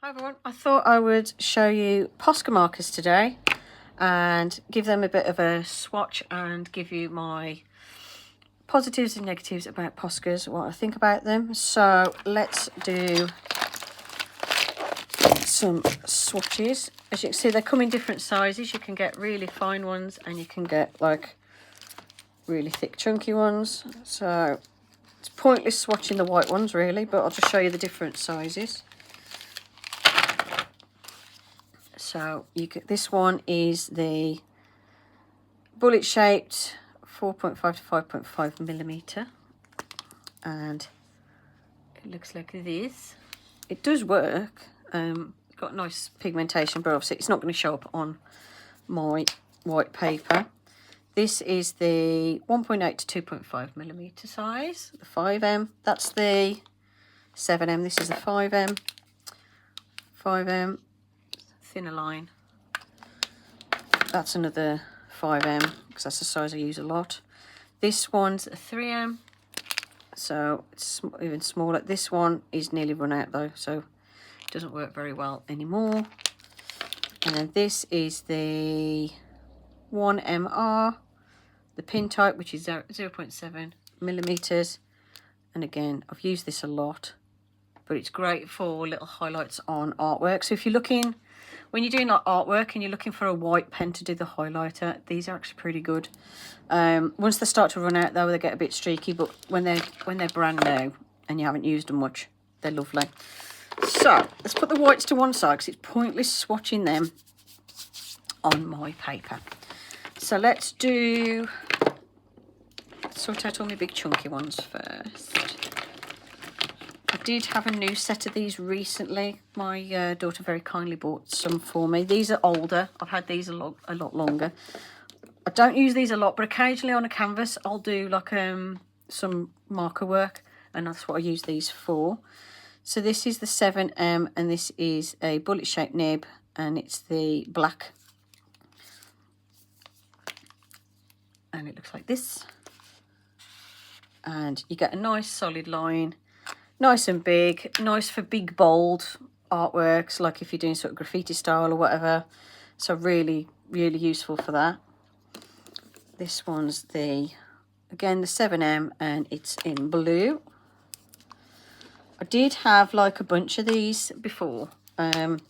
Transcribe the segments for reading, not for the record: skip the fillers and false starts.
Hi everyone, I thought I would show you Posca markers today and give them a bit of a swatch and give you my positives and negatives about Poscas, what I think about them. So let's do some swatches. As you can see, they come in different sizes. You can get really fine ones and you can get like really thick chunky ones. So it's pointless swatching the white ones really, but I'll just show you the different sizes. So you get, this one is the bullet shaped 4.5 to 5.5 millimeter, and it looks like this. It does work. Got nice pigmentation, but obviously it's not going to show up on my white paper. This is the 1.8 to 2.5 millimeter size, the 5M. That's the 7M. This is the 5M. 5M. Thinner line. That's another 5M because that's the size I use a lot. This one's a 3M, so it's even smaller. This one is nearly run out though, so it doesn't work very well anymore. And then this is the 1MR, the pin type, which is 0.7 millimeters. And again, I've used this a lot, but it's great for little highlights on artwork. So if you're looking, when you're doing like artwork and you're looking for a white pen to do the highlighter, these are actually pretty good. Once they start to run out though, they get a bit streaky, but when they're brand new and you haven't used them much, they're lovely. So let's put the whites to one side because it's pointless swatching them on my paper. So let's sort out all my big chunky ones first. I did have a new set of these recently. My daughter very kindly bought some for me. These are older. I've had these a lot longer. I don't use these a lot, but occasionally on a canvas I'll do like some marker work, and that's what I use these for. So this is the 7M, and this is a bullet shaped nib, and it's the black. And it looks like this. And you get a nice solid line. Nice and big, nice for big, bold artworks, like if you're doing sort of graffiti style or whatever. So really, really useful for that. This one's again, the 7M, and it's in blue. I did have like a bunch of these before, but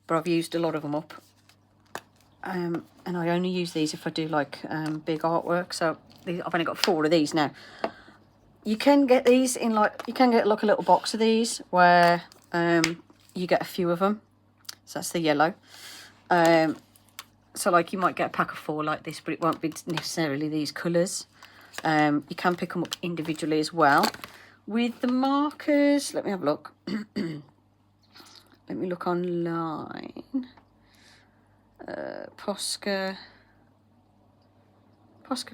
I've used a lot of them up. And I only use these if I do like big artwork. So I've only got 4 of these now. You can get these in like, you can get like a little box of these where you get a few of them. So that's the yellow. So like you might get a pack of 4 like this, but it won't be necessarily these colours. You can pick them up individually as well. With the markers, let me have a look. Let me look online. Posca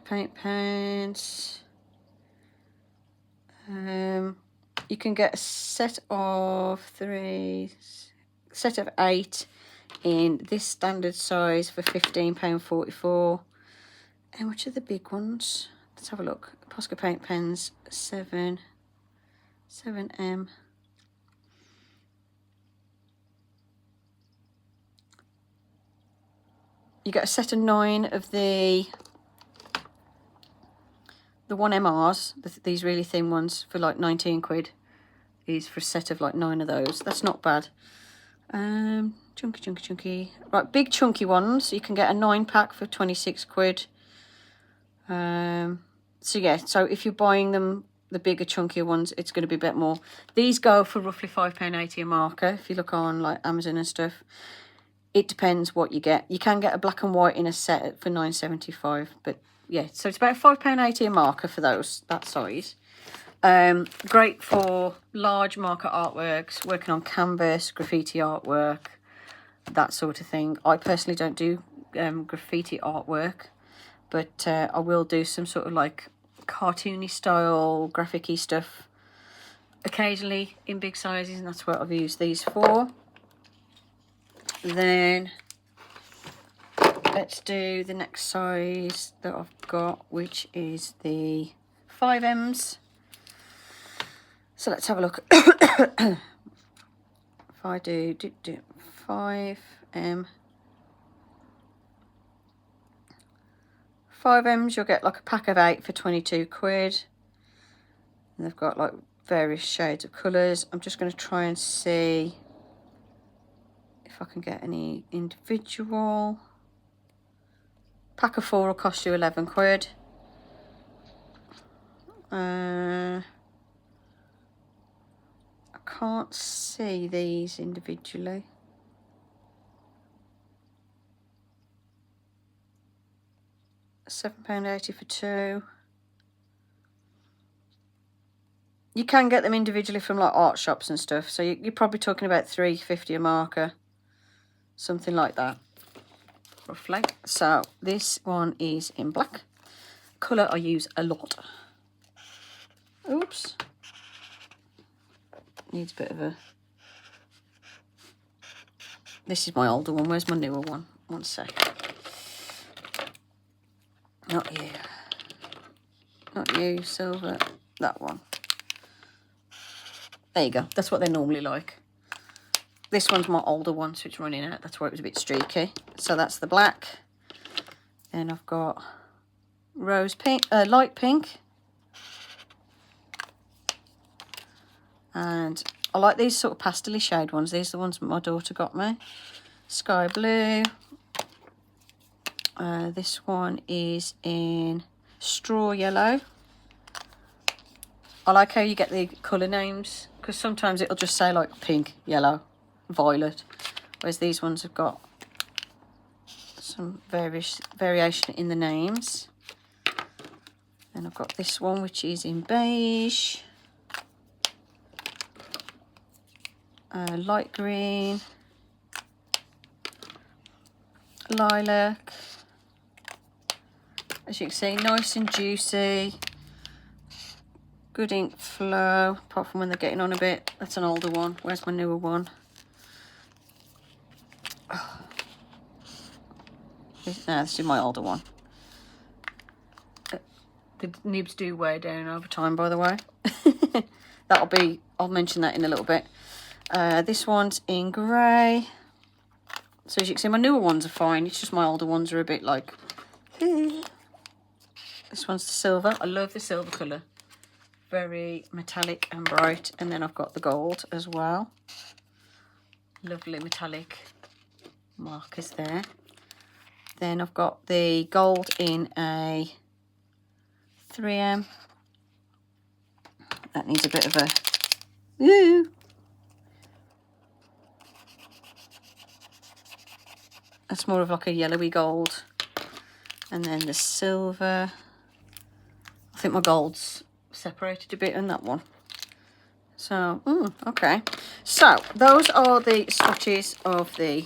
paint pens. You can get a set of 8 in this standard size for £15.44. And which are the big ones? Let's have a look. Posca paint pens, 7M. You get a set of 9 of the 1MRs, these really thin ones, for like 19 quid. Is for a set of like 9 of those. That's not bad. Chunky. Right, big chunky ones. You can get a 9-pack for 26 quid. So yeah, so if you're buying them, the bigger, chunkier ones, it's going to be a bit more. These go for roughly £5.80 a marker. If you look on like Amazon and stuff, it depends what you get. You can get a black and white in a set for £9.75, but yeah, so it's about £5.80 a marker for those, that size. Great for large marker artworks, working on canvas, graffiti artwork, that sort of thing. I personally don't do graffiti artwork, but I will do some sort of like cartoony style, graphic-y stuff occasionally in big sizes, and that's what I've used these for. Then let's do the next size that I've got, which is the 5Ms. So let's have a look. if I do 5M. 5Ms, you'll get like a pack of 8 for 22 quid. And they've got like various shades of colours. I'm just going to try and see if I can get any individual. Pack of 4 will cost you 11 quid. I can't see these individually. £7.80 for 2. You can get them individually from like art shops and stuff, so you're probably talking about £3.50 a marker, something like that, roughly. So this one is in black. Colour I use a lot. Oops. Needs a bit of a... This is my older one. Where's my newer one? One sec. Not you. Not you, silver. That one. There you go. That's what they're normally like. This one's my older one, so it's running out. That's why it was a bit streaky. So that's the black. Then I've got rose pink, light pink. And I like these sort of pastel-y shade ones. These are the ones my daughter got me. Sky blue. This one is in straw yellow. I like how you get the colour names, because sometimes it'll just say like pink, yellow, violet, whereas these ones have got some variation in the names. Then I've got this one, which is in beige, light green, lilac. As you can see, nice and juicy. Good ink flow, apart from when they're getting on a bit. That's an older one. Where's my newer one? Oh. This is my older one. The nibs do wear down over time, by the way. I'll mention that in a little bit. This one's in grey. So as you can see, my newer ones are fine. It's just my older ones are a bit like... This one's the silver. I love the silver colour. Very metallic and bright. And then I've got the gold as well. Lovely metallic markers there. Then I've got the gold in a 3M. That needs a bit of a... Woo! That's more of like a yellowy gold. And then the silver. I think my gold's separated a bit in that one. So, okay. So, those are the swatches of the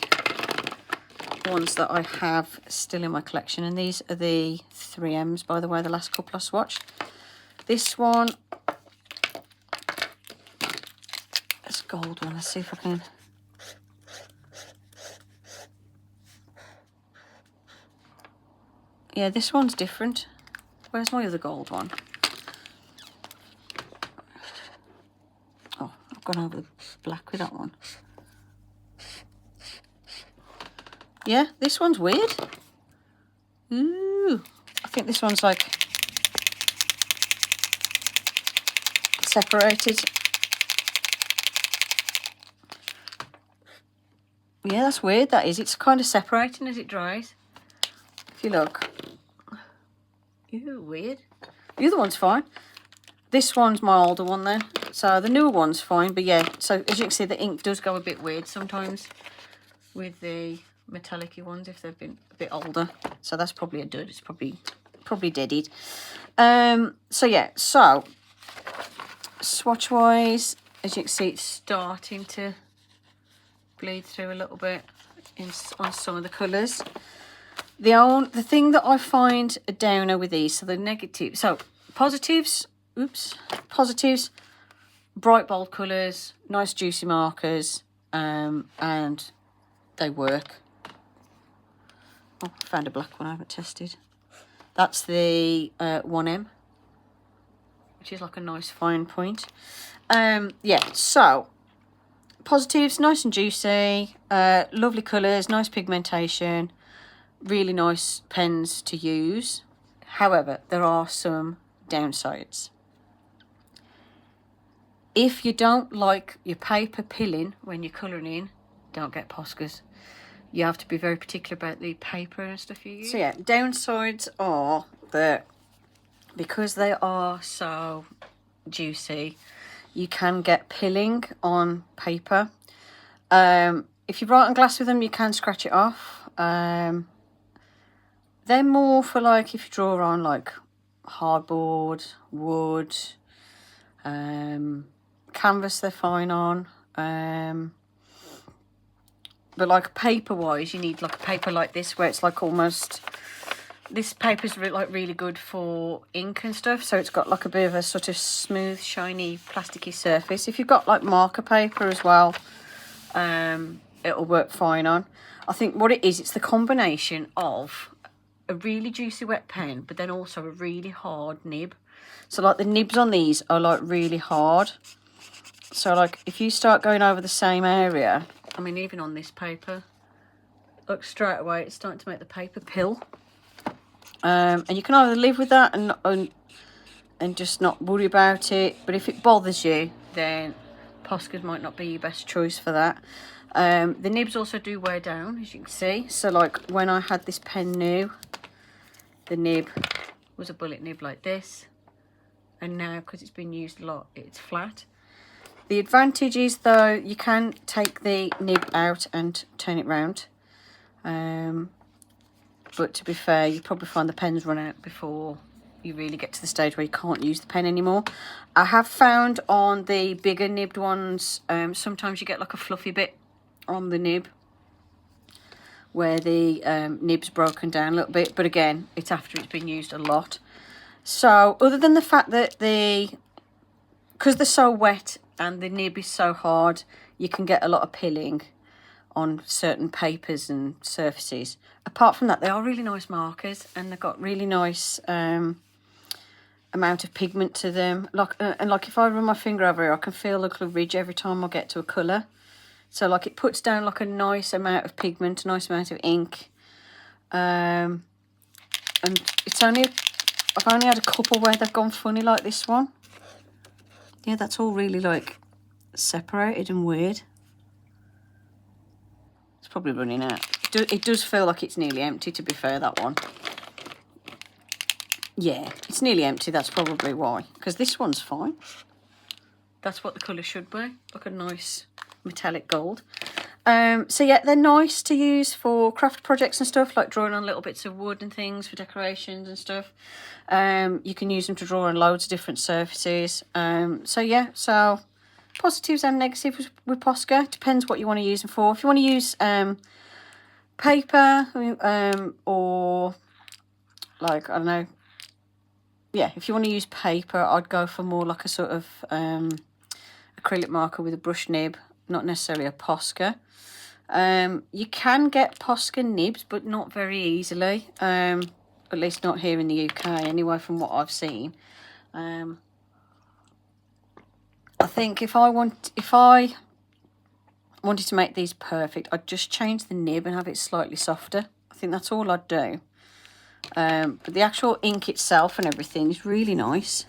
ones that I have still in my collection. And these are the 3Ms, by the way, the last couple I swatched. This one, it's a gold one. Let's see if I can... Yeah, this one's different. Where's my other gold one? Oh, I've gone over the black with that one. Yeah, this one's weird. Ooh, I think this one's like separated. Yeah, that's weird, that is. It's kind of separating as it dries. If you look. Ew, weird. The other one's fine. This one's my older one then. So the newer one's fine, but yeah. So as you can see, the ink does go a bit weird sometimes with the metallic-y ones if they've been a bit older. So that's probably a dud. It's probably deaded. So yeah, so swatch-wise, as you can see, it's starting to bleed through a little bit on some of the colours. The thing that I find a downer with these, so the negatives, so positives, bright bold colours, nice juicy markers, and they work. Oh, I found a black one I haven't tested. That's the 1M, which is like a nice fine point. Yeah, so positives, nice and juicy, lovely colours, nice pigmentation, really nice pens to use. However, there are some downsides. If you don't like your paper pilling when you're colouring in, don't get Poscas. You have to be very particular about the paper and stuff you use. So yeah, downsides are that because they are so juicy, you can get pilling on paper. If you write on glass with them, you can scratch it off. They're more for like if you draw on like hardboard, wood, canvas they're fine on. But like paper wise, you need like a paper like this where it's like almost, this paper's like really good for ink and stuff, so it's got like a bit of a sort of smooth, shiny, plasticky surface. If you've got like marker paper as well, it'll work fine on. I think what it is, it's the combination of a really juicy wet pen, but then also a really hard nib. So like the nibs on these are like really hard. So like if you start going over the same area, I mean even on this paper, look straight away it's starting to make the paper pill. And you can either live with that and just not worry about it. But if it bothers you, then Poscas might not be your best choice for that. The nibs also do wear down, as you can see. So like when I had this pen new, the nib was a bullet nib like this. And now, because it's been used a lot, it's flat. The advantage is though, you can take the nib out and turn it round. But to be fair, you probably find the pens run out before you really get to the stage where you can't use the pen anymore. I have found on the bigger nibbed ones, sometimes you get like a fluffy bit on the nib where the nib's broken down a little bit. But again, it's after it's been used a lot. So other than the fact that because they're so wet and the nib is so hard, you can get a lot of pilling on certain papers and surfaces. Apart from that, they are really nice markers and they've got really nice amount of pigment to them. And like if I run my finger over here, I can feel like a ridge every time I get to a colour. So like it puts down like a nice amount of pigment, a nice amount of ink. And it's only, I've only had a couple where they've gone funny like this one. Yeah, that's all really like separated and weird. It's probably running out. It does feel like it's nearly empty, to be fair, that one. Yeah, it's nearly empty, that's probably why. Because this one's fine. That's what the colour should be. Like a nice metallic gold. So yeah, they're nice to use for craft projects and stuff, like drawing on little bits of wood and things for decorations and stuff. You can use them to draw on loads of different surfaces. So yeah, so positives and negatives with Posca. Depends what you want to use them for. If you want to use paper or like, I don't know. Yeah, if you want to use paper, I'd go for more like a sort of acrylic marker with a brush nib, not necessarily a Posca. You can get Posca nibs, but not very easily. At least not here in the UK, anyway, from what I've seen. I think if I wanted to make these perfect, I'd just change the nib and have it slightly softer. I think that's all I'd do. But the actual ink itself and everything is really nice.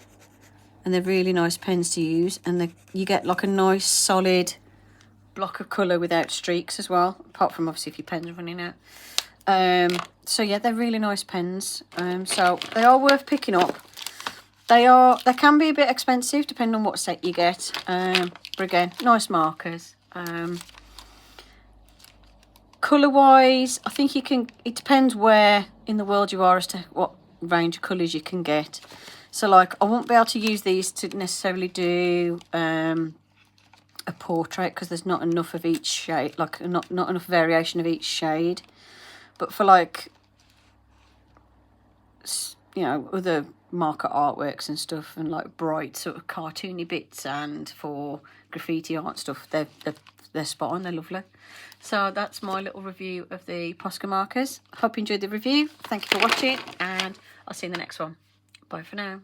And they're really nice pens to use. And you get like a nice solid block of colour without streaks as well. Apart from obviously if your pen's running out. So yeah, they're really nice pens. So they are worth picking up. They can be a bit expensive depending on what set you get. But again, nice markers. Colour wise, I think you can, it depends where in the world you are as to what range of colours you can get. So like I won't be able to use these to necessarily do a portrait because there's not enough of each shade, like not enough variation of each shade. But for like, you know, other marker artworks and stuff, and like bright sort of cartoony bits, and for graffiti art stuff, they're spot on, they're lovely. So that's my little review of the Posca markers. Hope you enjoyed the review. Thank you for watching, and I'll see you in the next one. Bye for now.